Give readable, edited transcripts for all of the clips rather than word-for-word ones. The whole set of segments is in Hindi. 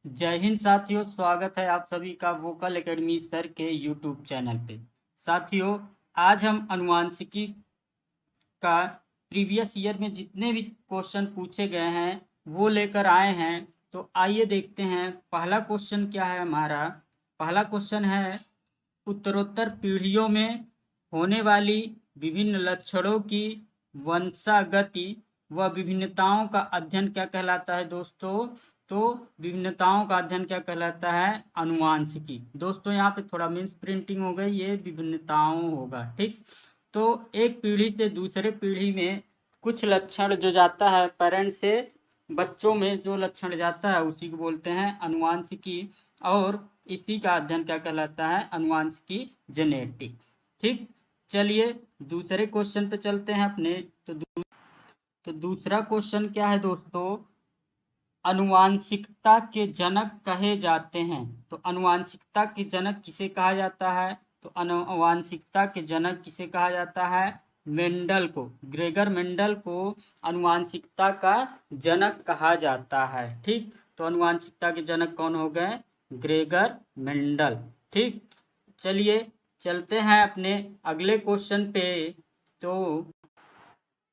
जय हिंद साथियों, स्वागत है आप सभी का वोकल एकेडमी सर के यूट्यूब चैनल पे। साथियों, आज हम अनुवांशिकी का प्रीवियस ईयर में जितने भी क्वेश्चन पूछे गए हैं वो लेकर आए हैं। तो आइए देखते हैं पहला क्वेश्चन क्या है हमारा। पहला क्वेश्चन है, उत्तरोत्तर पीढ़ियों में होने वाली विभिन्न लक्षणों की वंशागति व विभिन्नताओं का अध्ययन क्या कहलाता है दोस्तों। तो विभिन्नताओं का अध्ययन क्या कहलाता है? अनुवांशिकी। दोस्तों यहाँ पे थोड़ा मीन्स प्रिंटिंग हो गई, ये विभिन्नताओं होगा, ठीक। तो एक पीढ़ी से दूसरे पीढ़ी में कुछ लक्षण जो जाता है पेरेंट से बच्चों में, जो लक्षण जाता है उसी को बोलते हैं अनुवांशिकी। और इसी का अध्ययन क्या कहलाता है? अनुवांशिकी, जेनेटिक्स, ठीक। चलिए दूसरे क्वेश्चन पे चलते हैं अपने। तो दूसरा क्वेश्चन क्या है दोस्तों? अनुवांशिकता के जनक कहे जाते हैं। तो अनुवांशिकता के जनक किसे कहा जाता है? तो अनुवांशिकता के जनक किसे कहा जाता है? मेंडल को, ग्रेगर मेंडल को अनुवांशिकता का जनक कहा जाता है, ठीक। तो अनुवांशिकता के जनक कौन हो गए? ग्रेगर मेंडल, ठीक। चलिए चलते हैं अपने अगले क्वेश्चन पे। तो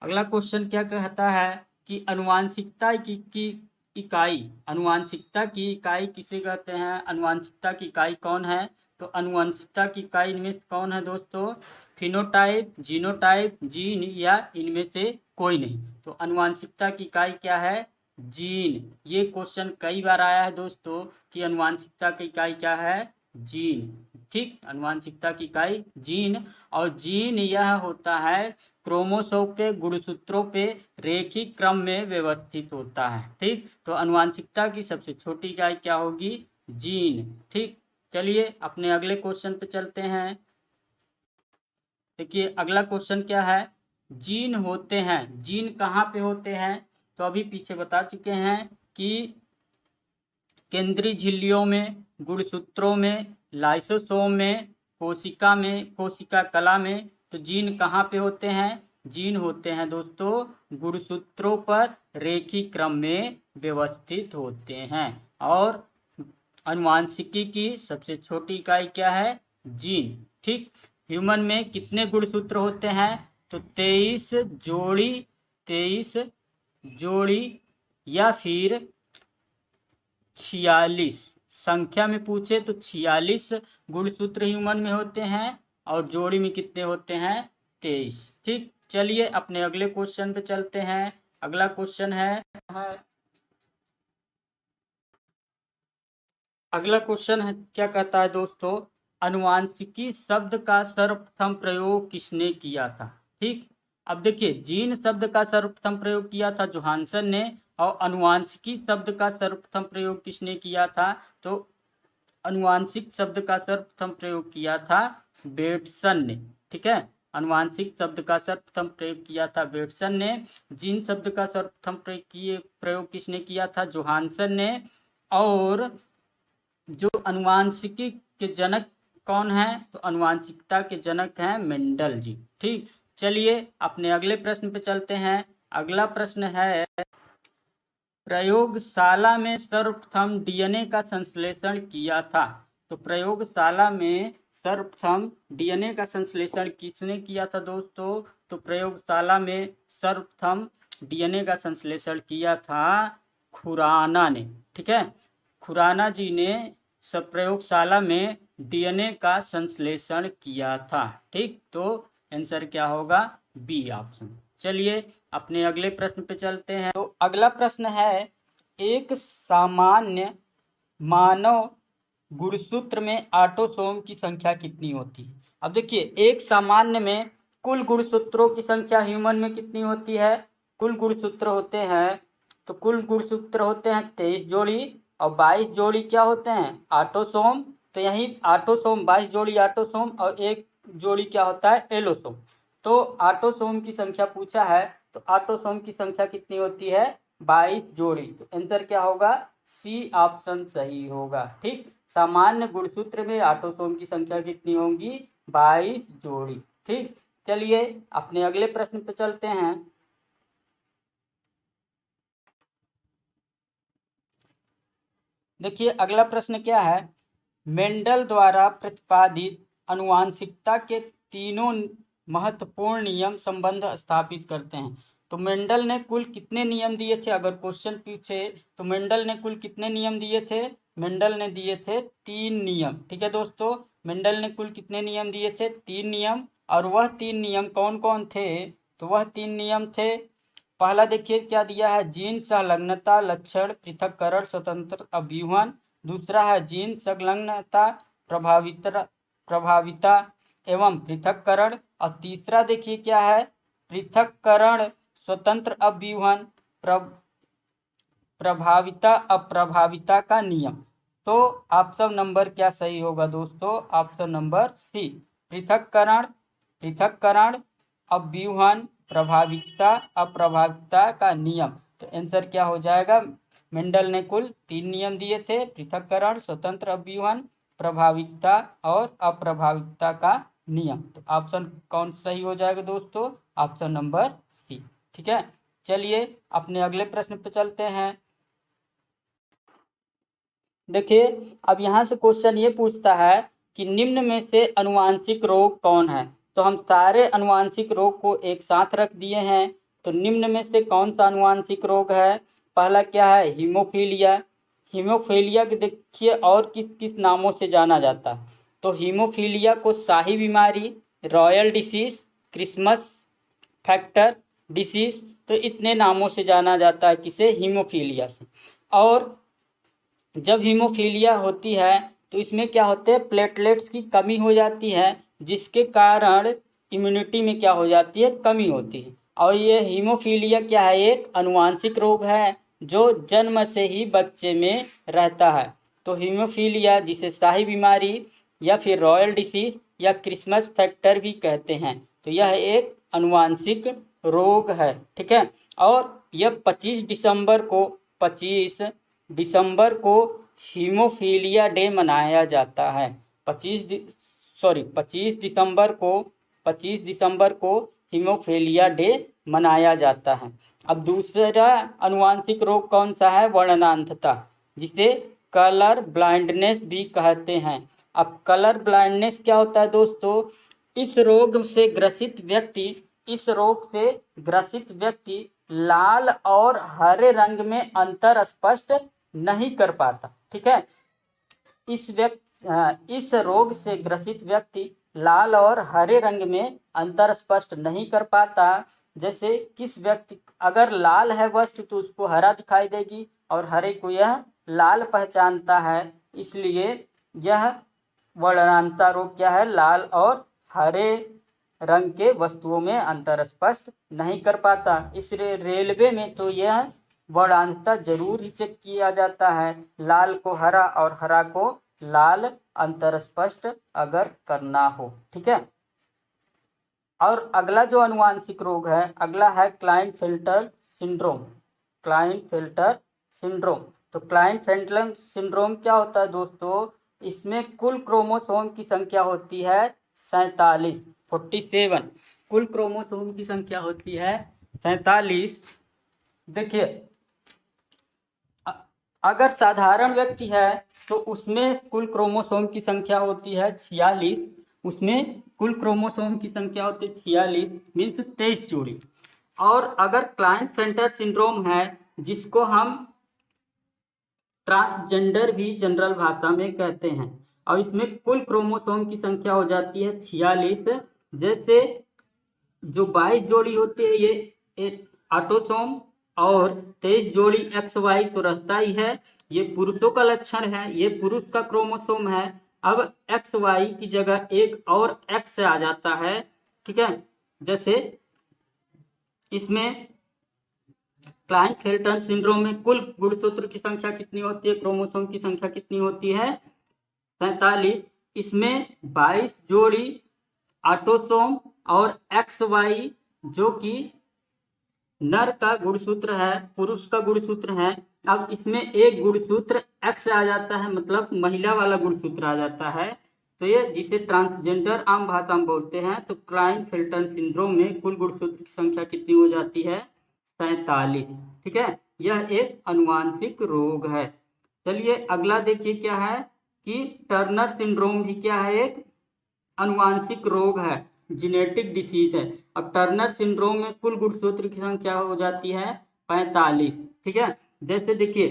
अगला क्वेश्चन क्या कहता है कि अनुवांशिकता की इकाई, अनुवांशिकता की इकाई किसे कहते हैं? अनुवांशिकता की इकाई कौन है? तो अनुवांशिकता की इकाई इनमें से कौन है दोस्तों? फिनोटाइप, जीनोटाइप, जीन, या इनमें से कोई नहीं। तो अनुवांशिकता की इकाई क्या है? जीन। ये क्वेश्चन कई बार आया है दोस्तों कि अनुवांशिकता की इकाई क्या है? जीन, ठीक। अनुवांशिकता की इकाई जीन। और जीन यह होता है क्रोमोसोम पे, गुणसूत्रों पे रेखिक क्रम में व्यवस्थित होता है, ठीक। तो अनुवांशिकता की सबसे छोटी इकाई क्या होगी? जीन, ठीक। चलिए अपने अगले क्वेश्चन पे चलते हैं। देखिए अगला क्वेश्चन क्या है। जीन होते हैं, जीन कहाँ पे होते हैं? तो अभी पीछे बता चुके हैं कि केंद्रीय झिल्लियों में, गुणसूत्रों में, लाइसोसोम में, कोशिका में, कोशिका कला में। तो जीन कहाँ पे होते हैं? जीन होते हैं दोस्तों गुणसूत्रों पर रेखीय क्रम में व्यवस्थित होते हैं। और अनुवांशिकी की सबसे छोटी इकाई क्या है? जीन, ठीक। ह्यूमन में कितने गुणसूत्र होते हैं? तो 23 जोड़ी या फिर 46। संख्या में पूछे तो 46 गुणसूत्र ह्यूमन में होते हैं और जोड़ी में कितने होते हैं? 23, ठीक। चलिए अपने अगले क्वेश्चन पे चलते हैं। अगला क्वेश्चन है अगला क्वेश्चन है, क्या कहता है दोस्तों? अनुवांशिकी शब्द का सर्वप्रथम प्रयोग किसने किया था, ठीक। अब देखिए जीन शब्द का सर्वप्रथम प्रयोग किया था जोहानसन ने, और अनुवांशिकी शब्द का सर्वप्रथम प्रयोग किसने किया था? तो अनुवांशिक शब्द का सर्वप्रथम प्रयोग किया था बेटसन ने, ठीक है। अनुवांशिक शब्द का सर्वप्रथम प्रयोग किया था बेटसन ने। जीन शब्द का सर्वप्रथम प्रयोग किसने किया था? जोहानसन ने। और जो अनुवांशिकी के जनक कौन है? तो अनुवांशिकता के जनक हैं मेंडल जी, ठीक। चलिए अपने अगले प्रश्न पे चलते हैं। अगला प्रश्न है, प्रयोगशाला में सर्वप्रथम डीएनए का संश्लेषण किया था। तो प्रयोगशाला में सर्वप्रथम डीएनए का संश्लेषण किसने किया था दोस्तों? तो प्रयोगशाला में सर्वप्रथम डीएनए का संश्लेषण किया था खुराना ने, ठीक है। खुराना जी ने सब प्रयोगशाला में डीएनए का संश्लेषण किया था, ठीक। तो आंसर क्या होगा? B option. चलिए अपने अगले प्रश्न पे चलते हैं। तो अगला प्रश्न है, एक सामान्य मानव गुणसूत्र में ऑटोसोम की संख्या कितनी होती है? अब देखिए एक सामान्य में कुल गुणसूत्रों की संख्या ह्यूमन में कितनी होती है? कुल गुणसूत्र होते हैं, तो कुल गुणसूत्र होते हैं 23 जोड़ी, और 22 जोड़ी क्या होते हैं? ऑटोसोम। तो यही ऑटोसोम 22 जोड़ी ऑटोसोम और एक जोड़ी क्या होता है? एलोसोम। तो ऑटोसोम की संख्या पूछा है, तो ऑटोसोम की संख्या कितनी होती है? 22 जोड़ी। तो आंसर क्या होगा? सी ऑप्शन सही होगा, ठीक। सामान्य गुणसूत्र में ऑटोसोम की संख्या कितनी होगी? 22 जोड़ी, ठीक। चलिए अपने अगले प्रश्न पे चलते हैं। देखिए अगला प्रश्न क्या है, मेंडल द्वारा प्रतिपादित अनुवांशिकता के तीनों महत्वपूर्ण नियम संबंध स्थापित करते हैं। तो मेंडल ने कुल कितने नियम दिए थे, अगर क्वेश्चन पूछे तो मेंडल ने कुल कितने नियम दिए थे, मेंडल ने दिए थे 3 नियम। ठीक है दोस्तों, मेंडल ने कुल कितने नियम दिए थे, 3 नियम। और वह 3 नियम कौन कौन थे, तो वह 3 नियम थे, पहला देखिए क्या दिया है, जीन संलग्नता लक्षण पृथक्करण स्वतंत्र अव्यूहन। दूसरा है जीन संलग्नता प्रभाविता एवं पृथक्करण। और तीसरा देखिए क्या है, पृथक्करण स्वतंत्र अव्यूहन प्रभाविता अप्रभाविता का नियम। तो ऑप्शन नंबर क्या सही होगा दोस्तों, ऑप्शन नंबर सी, पृथक्करण अव्यूहन प्रभाविता अप्रभाविता का नियम। तो आंसर क्या हो जाएगा, मेंडल ने कुल 3 नियम दिए थे, पृथक्करण स्वतंत्र अव्यूहन प्रभाविता और अप्रभाविता का नियम। तो ऑप्शन कौन सही हो जाएगा दोस्तों, ऑप्शन नंबर सी। ठीक है, चलिए अपने अगले प्रश्न पे चलते हैं। देखिए अब यहाँ से क्वेश्चन ये पूछता है कि निम्न में से अनुवांशिक रोग कौन है। तो हम सारे अनुवांशिक रोग को एक साथ रख दिए हैं। तो निम्न में से कौन सा अनुवांशिक रोग है, पहला क्या है, हीमोफीलिया। हीमोफीलिया के देखिए और किस किस नामों से जाना जाता है। तो हीमोफीलिया को शाही बीमारी, royal disease, Christmas factor disease, तो इतने नामों से जाना जाता है किसे, हीमोफीलिया से। और जब हीमोफीलिया होती है तो इसमें क्या होते हैं, प्लेटलेट्स की कमी हो जाती है, जिसके कारण इम्यूनिटी में क्या हो जाती है, कमी होती है। और ये हीमोफीलिया क्या है, एक अनुवांशिक रोग है जो जन्म से ही बच्चे में रहता है। तो हीमोफीलिया जिसे शाही बीमारी या फिर रॉयल डिसीज या क्रिसमस फैक्टर भी कहते हैं, तो यह एक अनुवांशिक रोग है। ठीक है, और यह 25 दिसंबर को हीमोफीलिया डे मनाया जाता है। 25 दिसंबर को हीमोफीलिया डे मनाया जाता है। अब दूसरा अनुवांशिक रोग कौन सा है, वर्णनांधता, जिसे कलर ब्लाइंडनेस भी कहते हैं। अब कलर ब्लाइंडनेस क्या होता है दोस्तों, इस रोग से ग्रसित व्यक्ति लाल और हरे रंग में अंतर स्पष्ट नहीं कर पाता। ठीक है, इस रोग से ग्रसित व्यक्ति लाल और हरे रंग में अंतर स्पष्ट नहीं कर पाता। जैसे किस व्यक्ति, अगर लाल है वस्तु तो उसको हरा दिखाई देगी और हरे को यह लाल पहचानता है, इसलिए यह वर्णनांधता रोग क्या है, लाल और हरे रंग के वस्तुओं में अंतर स्पष्ट नहीं कर पाता। इसलिए रेलवे में तो यह वर्णांधता जरूर ही चेक किया जाता है, लाल को हरा और हरा को लाल अंतर स्पष्ट अगर करना हो। ठीक है, और अगला जो अनुवांशिक रोग है, अगला है क्लाइनफेल्टर सिंड्रोम। तो क्लाइनफेल्टर सिंड्रोम क्या होता है दोस्तों, इसमें कुल क्रोमोसोम की संख्या होती है 47। कुल क्रोमोसोम की संख्या होती है 47। देखिए अगर साधारण व्यक्ति है तो उसमें कुल क्रोमोसोम की संख्या होती है 46, उसमें कुल क्रोमोसोम की संख्या होती है 46 मीन्स 23 जोड़ी। और अगर क्लाइनफेल्टर सिंड्रोम है, जिसको हम ट्रांसजेंडर भी जनरल भाषा में कहते हैं, और इसमें कुल क्रोमोसोम की संख्या हो जाती है 46। जैसे जो 22 जोड़ी होती है ये ऑटोसोम और 23 जोड़ी XY तो रहता ही है, ये पुरुषों का लक्षण है, ये पुरुष का क्रोमोसोम है। अब XY की जगह एक और X आ जाता है। ठीक है, जैसे इसमें क्लाइनफेल्टर सिंड्रोम में कुल गुणसूत्र की संख्या कितनी होती है, क्रोमोसोम की संख्या कितनी होती है, 47। इसमें 22 जोड़ी ऑटोसोम और XY जो कि नर का गुणसूत्र है, पुरुष का गुणसूत्र है। अब इसमें एक गुणसूत्र X आ जाता है, मतलब महिला वाला गुणसूत्र आ जाता है। तो ये जिसे ट्रांसजेंडर आम भाषा में बोलते हैं। तो क्लाइनफेल्टर सिंड्रोम में कुल गुणसूत्र की संख्या कितनी हो जाती है, 47। ठीक है, यह एक अनुवांशिक रोग है। चलिए अगला देखिए क्या है कि टर्नर सिंड्रोम भी क्या है, एक अनुवांशिक रोग है, जेनेटिक डिसीज है। अब टर्नर सिंड्रोम में कुल गुणसूत्र की संख्या हो जाती है 45। ठीक है, जैसे देखिए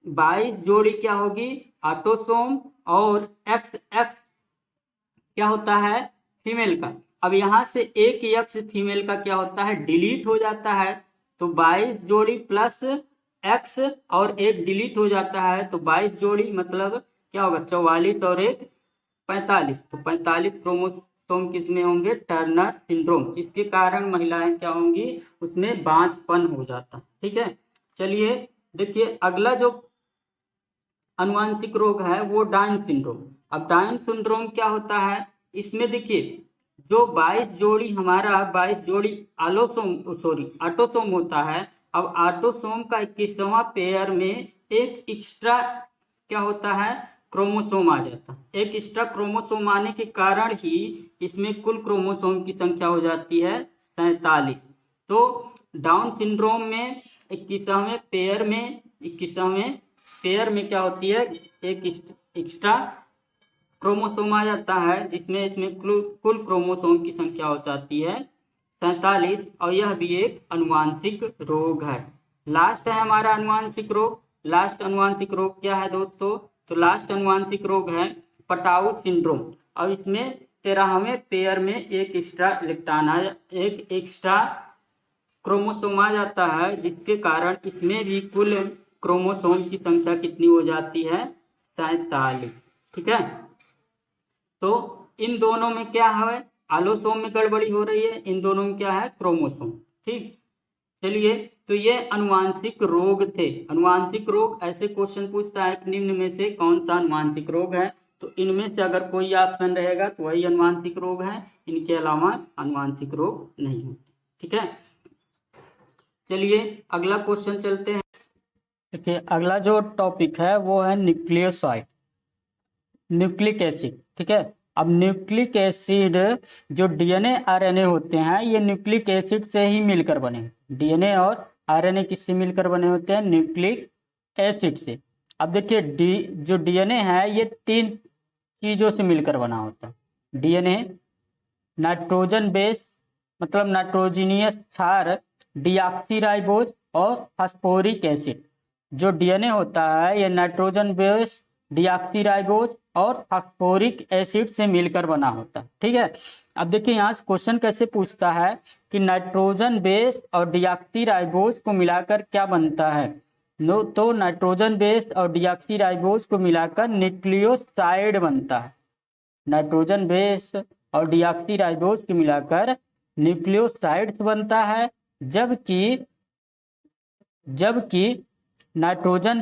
22 जोड़ी क्या होगी ऑटोसोम, और एक्स एक्स क्या होता है फीमेल का। अब यहाँ से एक एक्स फीमेल का क्या होता है डिलीट हो जाता है, तो 22 जोड़ी प्लस एक्स और एक डिलीट हो जाता है, तो 22 जोड़ी मतलब क्या होगा 44 और एक 45। तो 45 क्रोमोसोम किसमें होंगे टर्नर सिंड्रोम, जिसके कारण महिलाएं क्या होंगी उसमें बांझपन हो जाता। ठीक है, चलिए देखिए अगला जो अनुवांशिक रोग है वो डाउन सिंड्रोम। अब डाउन सिंड्रोम क्या होता है, इसमें देखिए जो 22 जोड़ी हमारा 22 जोड़ी ऑटोसोम होता है। अब ऑटोसोम का 21वां पेयर में एक एक्स्ट्रा क्या होता है क्रोमोसोम आ जाता है। एक एक्स्ट्रा क्रोमोसोम आने के कारण ही इसमें कुल क्रोमोसोम की संख्या हो जाती है 47। तो डाउन सिंड्रोम में 21वें पेयर में क्या होती है एक एक्स्ट्रा क्रोमोसोम आ जाता है, जिसमें इसमें कुल क्रोमोसोम की संख्या हो जाती है 47, और यह भी एक अनुवांशिक रोग है। लास्ट है हमारा अनुवांशिक रोग। लास्ट अनुवांशिक रोग क्या है दोस्तों, तो लास्ट अनुवांशिक रोग है पटाऊ सिंड्रोम। और इसमें 13वें पेयर में एक एक्स्ट्रा क्रोमोसोम आ जाता है, जिसके कारण इसमें भी कुल क्रोमोसोम की संख्या कितनी हो जाती है 47। ठीक है, तो इन दोनों में क्या है आलोसोम में गड़बड़ी हो रही है, इन दोनों में क्या है क्रोमोसोम। ठीक, चलिए तो ये अनुवांशिक रोग थे। अनुवांशिक रोग ऐसे क्वेश्चन पूछता है कि निम्न में से कौन सा अनुवांशिक रोग है, तो इनमें से अगर कोई ऑप्शन रहेगा तो वही अनुवांशिक रोग है, इनके अलावा अनुवांशिक रोग नहीं होते। ठीक है, चलिए अगला क्वेश्चन चलते हैं। देखिए अगला जो टॉपिक है वो है न्यूक्लियोसाइड, न्यूक्लिक एसिड। ठीक है, अब न्यूक्लिक एसिड जो डीएनए आरएनए होते हैं ये न्यूक्लिक एसिड से ही मिलकर बने। डीएनए और आरएनए किससे मिलकर बने होते हैं न्यूक्लिक एसिड से। अब देखिए जो डीएनए है ये 3 चीजों से मिलकर बना होता है। डीएनए नाइट्रोजन बेस मतलब नाइट्रोजिनियस क्षार डीऑक्सीराइबोज और फास्फोरिक एसिड। जो डीएनए होता है ये नाइट्रोजन बेस डीऑक्सीराइबोज और फास्फोरिक एसिड से मिलकर बना होता है। ठीक है, अब देखिए यहाँ से क्वेश्चन कैसे पूछता है कि नाइट्रोजन बेस और डीऑक्सीराइबोज को मिलाकर क्या बनता है। तो नाइट्रोजन बेस और डीऑक्सीराइबोज को मिलाकर न्यूक्लियोसाइड बनता है। नाइट्रोजन बेस और डीऑक्सीराइबोज को मिलाकर न्यूक्लियोसाइड्स बनता है, जबकि नाइट्रोजन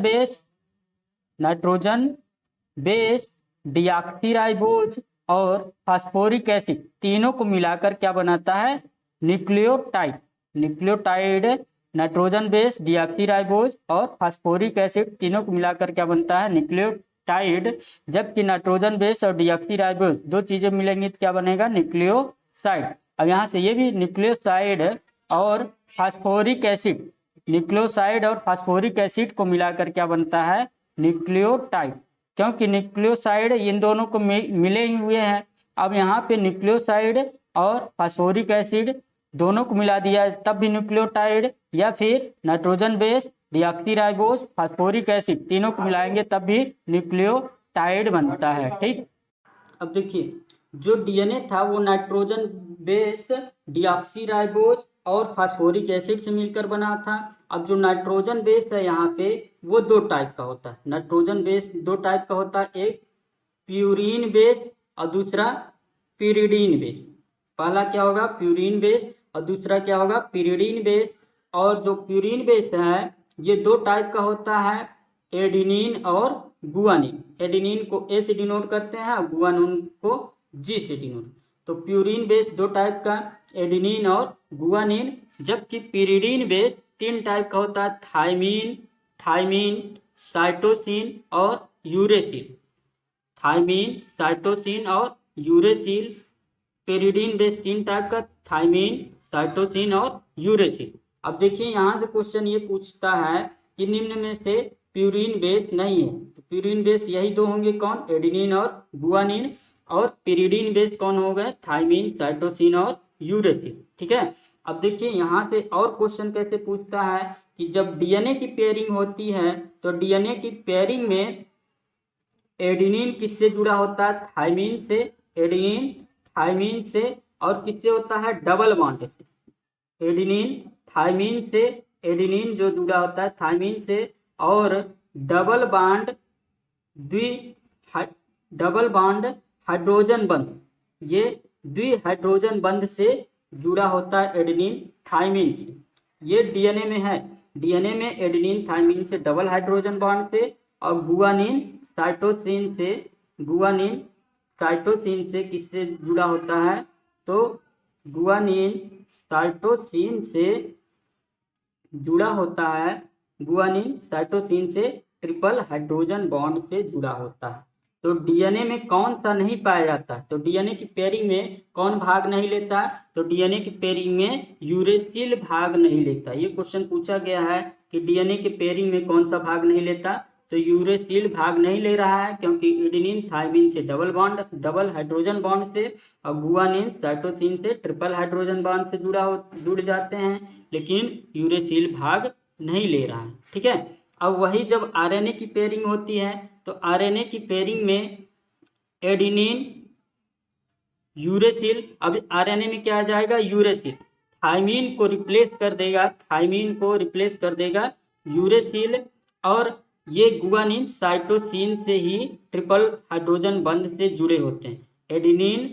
बेस डीऑक्सीराइबोज और फास्फोरिक एसिड तीनों को मिलाकर क्या बनाता है न्यूक्लियोटाइड। नाइट्रोजन बेस डीऑक्सीराइबोज और फास्फोरिक एसिड तीनों को मिलाकर क्या बनता है न्यूक्लियोटाइड, जबकि नाइट्रोजन बेस और डीऑक्सीराइबोज दो चीजें मिलेंगी तो क्या बनेगा न्यूक्लियोसाइड। अब यहाँ से ये भी न्यूक्लियोसाइड और फास्फोरिक एसिड, न्यूक्लियोसाइड और फास्फोरिक एसिड को मिलाकर क्या बनता है न्यूक्लियोटाइड, क्योंकि न्यूक्लियोसाइड इन दोनों को मिले ही हुए हैं। अब यहाँ पे न्यूक्लियोसाइड और फास्फोरिक एसिड दोनों को मिला दिया तब भी न्यूक्लियोटाइड, या फिर nitrogen base deoxyribose phosphoric acid तीनों को मिलाएंगे तब भी न्यूक्लियोटाइड बनता है। ठीक, अब देखिए जो डीएनए था वो नाइट्रोजन बेस डीऑक्सीराइबोज और फास्फोरिक एसिड से मिलकर बना था। अब जो नाइट्रोजन बेस है यहाँ पे वो 2 टाइप का होता है। नाइट्रोजन बेस 2 टाइप का होता है, एक प्यूरीन बेस और दूसरा पिरिडीन बेस। पहला क्या होगा प्यूरीन बेस और दूसरा क्या होगा पिरिडीन बेस। और जो प्यूरीन बेस है ये 2 टाइप का होता है, एडिनिन और गुआनिन। एडिनिन को ए से डिनोट करते हैं और गुआनिन को जी से डिनोट। तो प्यूरीन बेस 2 टाइप का एडिनिन और गुआनिन, जबकि पिरिडीन बेस 3 टाइप का होता है, थाइमीन साइटोसिन और यूरेसिल। थाइमीन साइटोसिन और यूरेसिल। पिरिडीन बेस 3 टाइप का, थाइमीन साइटोसिन और यूरेसिल। अब देखिए यहाँ से क्वेश्चन ये पूछता है कि निम्न में से प्यूरिन बेस नहीं है। तो प्यूरिन बेस यही दो होंगे, कौन, एडेनिन और गुआनिन। और पिरिडीन बेस कौन हो गए, थाइमिन, साइटोसिन और यूरेसिल। ठीक है। अब देखिए यहाँ से और क्वेश्चन कैसे पूछता है कि जब डीएनए की पेयरिंग होती है तो डीएनए की पेयरिंग में एडेनिन किससे जुड़ा होता है, थाइमिन से, एडेनिन थाइमिन से, और किससे होता है, डबल बॉन्ड से। एडेनिन थाइमिन से, एडेनिन जो जुड़ा होता है थाइमिन से, और डबल बॉन्ड द्वि डबल बॉन्ड हाइड्रोजन बंध, ये द्वि हाइड्रोजन बंध से जुड़ा होता है एडेनिन थाइमिन से। ये डीएनए में है, डीएनए में एडेनिन थाइमिन से डबल हाइड्रोजन बॉन्ड से, और गुआनिन साइटोसिन से, गुआनिन साइटोसिन से किससे जुड़ा होता है, तो गुआनिन साइटोसिन से जुड़ा होता है, गुआनिन साइटोसिन से ट्रिपल हाइड्रोजन बॉन्ड से जुड़ा होता है। तो डीएनए में कौन सा नहीं पाया जाता, तो डीएनए की पेयरिंग में कौन भाग नहीं लेता, तो डीएनए की पेयरिंग में यूरेसिल भाग नहीं लेता। ये क्वेश्चन पूछा गया है कि डीएनए के पेयरिंग में कौन सा भाग नहीं लेता, तो यूरेसिल भाग नहीं ले रहा है, क्योंकि एडेनिन थाइमिन से डबल हाइड्रोजन बॉन्ड से, और गुआनिन साइटोसिन से ट्रिपल हाइड्रोजन बॉन्ड से जुड़ जाते हैं, लेकिन यूरेसिल भाग नहीं ले रहा है। ठीक है। अब वही जब आरएनए की पेयरिंग होती है तो आरएनए की पेयरिंग में एडेनिन यूरेसिल, अब आरएनए में क्या आ जाएगा, यूरेसिल, थाइमिन को रिप्लेस कर देगा, थाइमिन को रिप्लेस कर देगा यूरेसिल, और ये गुआनिन साइटोसिन से ही ट्रिपल हाइड्रोजन बंध से जुड़े होते हैं। एडेनिन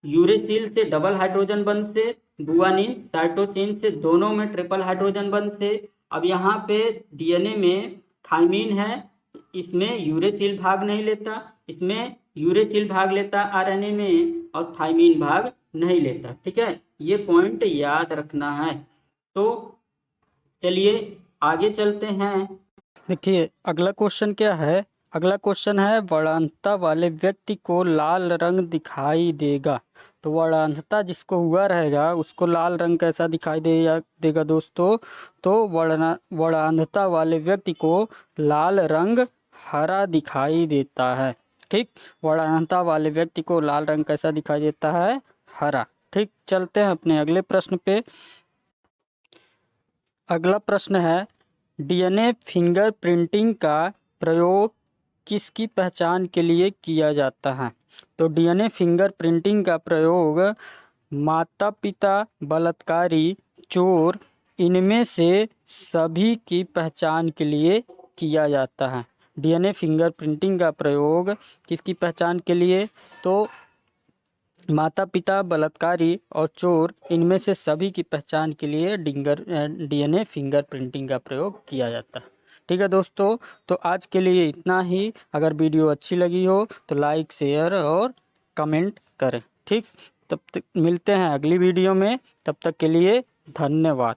यूरेसिल से डबल हाइड्रोजन बंध से, गुआनिन साइटोसिन से दोनों में ट्रिपल हाइड्रोजन बंध से। अब यहाँ पे डीएनए में थाइमिन है, इसमें यूरेसिल भाग नहीं लेता, इसमें यूरेसिल भाग लेता आरएनए में, और थाइमिन भाग नहीं लेता। ठीक है, ये पॉइंट याद रखना है। तो चलिए आगे चलते हैं। देखिए अगला क्वेश्चन क्या है, अगला क्वेश्चन है वर्णांतता वाले व्यक्ति को लाल रंग दिखाई देगा। तो वर्णांतता जिसको हुआ रहेगा उसको लाल रंग कैसा दिखाई देगा दोस्तों, तो वर्णांतता वाले व्यक्ति को लाल रंग हरा दिखाई देता है। ठीक, वर्णांतता वाले व्यक्ति को लाल रंग कैसा दिखाई देता है, हरा। ठीक, चलते हैं अपने अगले प्रश्न पे। अगला प्रश्न है डीएनए फिंगरप्रिंटिंग का प्रयोग किसकी पहचान के लिए किया जाता है। तो डीएनए फिंगरप्रिंटिंग का प्रयोग माता पिता, बलात्कारी, चोर, इनमें से सभी की पहचान के लिए किया जाता है। डीएनए फिंगरप्रिंटिंग का प्रयोग किसकी पहचान के लिए, तो माता पिता, बलात्कारी और चोर, इनमें से सभी की पहचान के लिए डीएनए फिंगरप्रिंटिंग का प्रयोग किया जाता है। ठीक है दोस्तों, तो आज के लिए इतना ही। अगर वीडियो अच्छी लगी हो तो लाइक, शेयर और कमेंट करें। ठीक, तब तक मिलते हैं अगली वीडियो में, तब तक के लिए धन्यवाद।